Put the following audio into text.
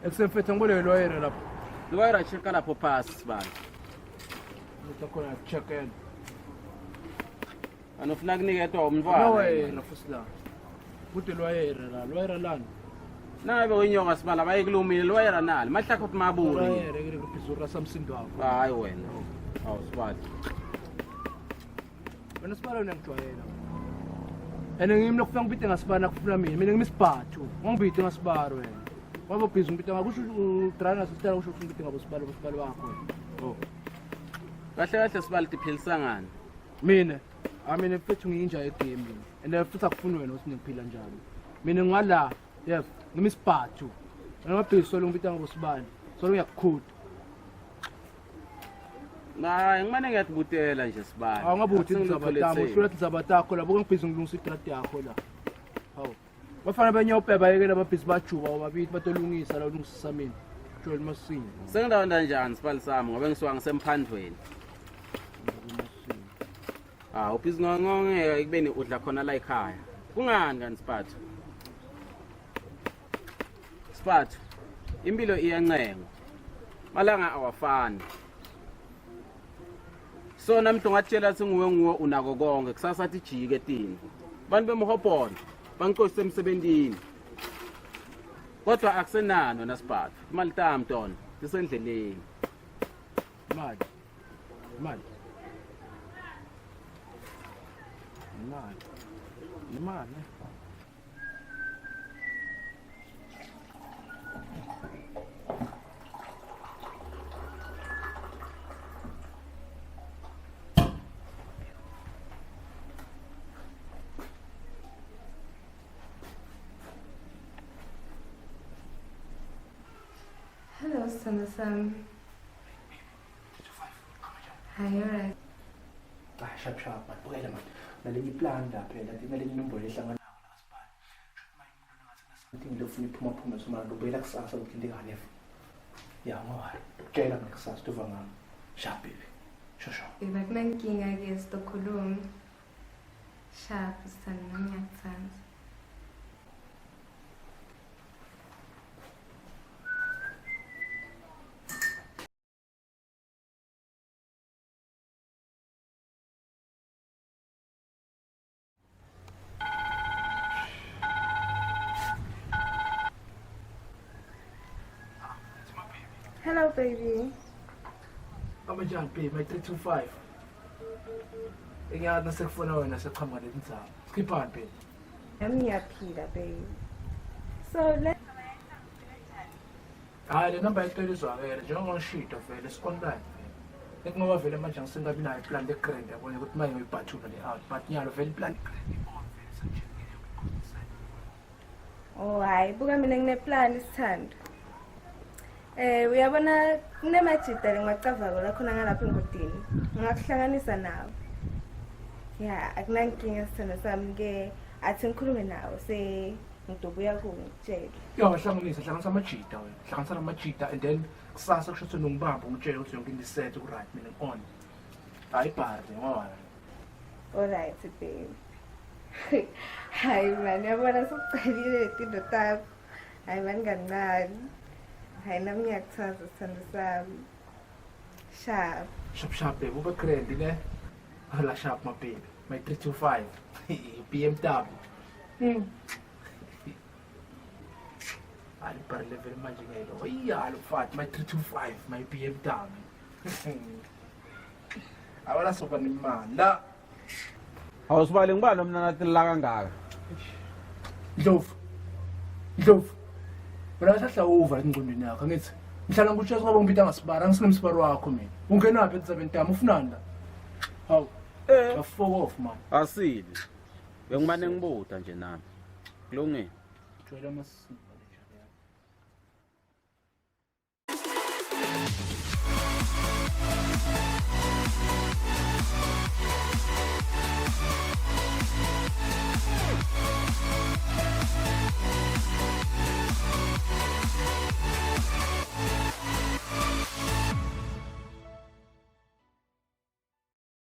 Ekusefethe ngibole lawyer lapho. Lawyer checka lapho phasi sibani. Ngitakhona checkeni. Anofuna kuniketwa umntwana. Lawyer futhi la. Kuthi lawyer lani. Nabe wenyonga sibala bayikulumile lawyer nali. Mahlakho uthi maburi. Lawyer ke kuphizura samsindo wakho. Hayi wena. Awu sibali. Wena sibala ngiyakujwayela. Ene ngimi lokufika ngibide ngasibana kufuna mina ngimisibhathu. Ngibide ngasibaro wena. Ngoba ubhizi ngibide ngakusho udrana sitela kusho ukuthi ngibide ngabo sibalo wakho. Oh. Kahle sibali tiphilisa ngani? Mina mina mfethu ngiyinja egame mina. Ende futhi akufuni wena ukuthi ngiphila njalo. Mina ngala, yes, ngimisibhathu. Ngabhizi solo ngibide ngabo sibalo. Solo ngiyakukhuda. Hayi ngimane ngiyatibutela nje sibani. Awungabuthi izabatamo, ushula izabatako lapho ngibhizi ngilungisa itrati yakho la. Hawu. Bafana benyope bayekela ababhizi bajuba obabili batolungisa la ulungisisa mina. Joel Masini. Sengidawo kanjani sibali sami ngoba ngisuka ngisemphandweni. Ubhizi ngongeke kubeni udla khona la ekhaya. Kungani kanti Siphathu? Siphathu. Impilo iyancenga. Malanga awafani. So namhla ngatshela singuwe unako konke kusasa athi jike tini. Bantu bemhobhola bangiqosise emsebenzini. Kodwa akusenano naSiphathu. Imali tami Ntona isendleleni. Imali. Hello, Sam. Hi, alright. Sharp, man. Bukela man. Naleni plan la phela, naleni nombolo ehlangana nayo la sibani. Manje ngilofuna iphuma soma ngibuyela kusasa ukuthi into engane. Ya ngawari. Ukutshela mina kusasa tuva ngami. Sharp baby. Shosho. Ibakunankinga ke sitokhuluma. Sharp sana ngiyakuthanda. Hello, baby. I'm a jump, baby. My 325. Ingiyada sekufona wena seqhamuka lensaba. Skiphani, baby. Ngiyaphila, baby. So let's. Hayi le number ayixeliswa vele njengongishito vele sikontact. Ngoba vele manje ngisengabi nayo plan le grand yabona ukuthi manje ngiyibhathula le out but nyalo vele plan grand sanje. Oh, hayi buka mina ngine-plan isithando. Uyabona kunemajida ngicavako la khona ngalapha engodini. Ngingakuhlanganisa nawe. Ya, akunankinga sithando sami ke athi ngikhulume nawe se ngidobuya kungitshela. Yo, hlanganisa amajida wena. Hlanganisa amajida and then kusasa kusho ukuthi nongibamba ungitshela ukuthi yonke into iset right mina on. Hayi bhadi ngoba. Alright, babe. Hayi man, yabona sokuqalile izinto takho. Hayi man kancane. Hayi nami ngiyakuthaza sithando sami. Sharp babe, uba grand ne? Hala sharp my baby. My 325 BMW. Ali par level manje ngelo. Iya lo fat my 325 my BMW. Awala soba nimali la. Awusibali ngibani mina nathi la kangaka. Ndlovu. Wena sahla over ingqondweni yakho ngithi. Mhlala ngikutsho ngoba ngibida ngasibara ngisingemsibaro wakho mina. Ungena phi entsabeni tami ufunani la? Hawu. Fuck off man. Asili. Bengimane ngibuda nje nami. Kulungile. Joyela masi.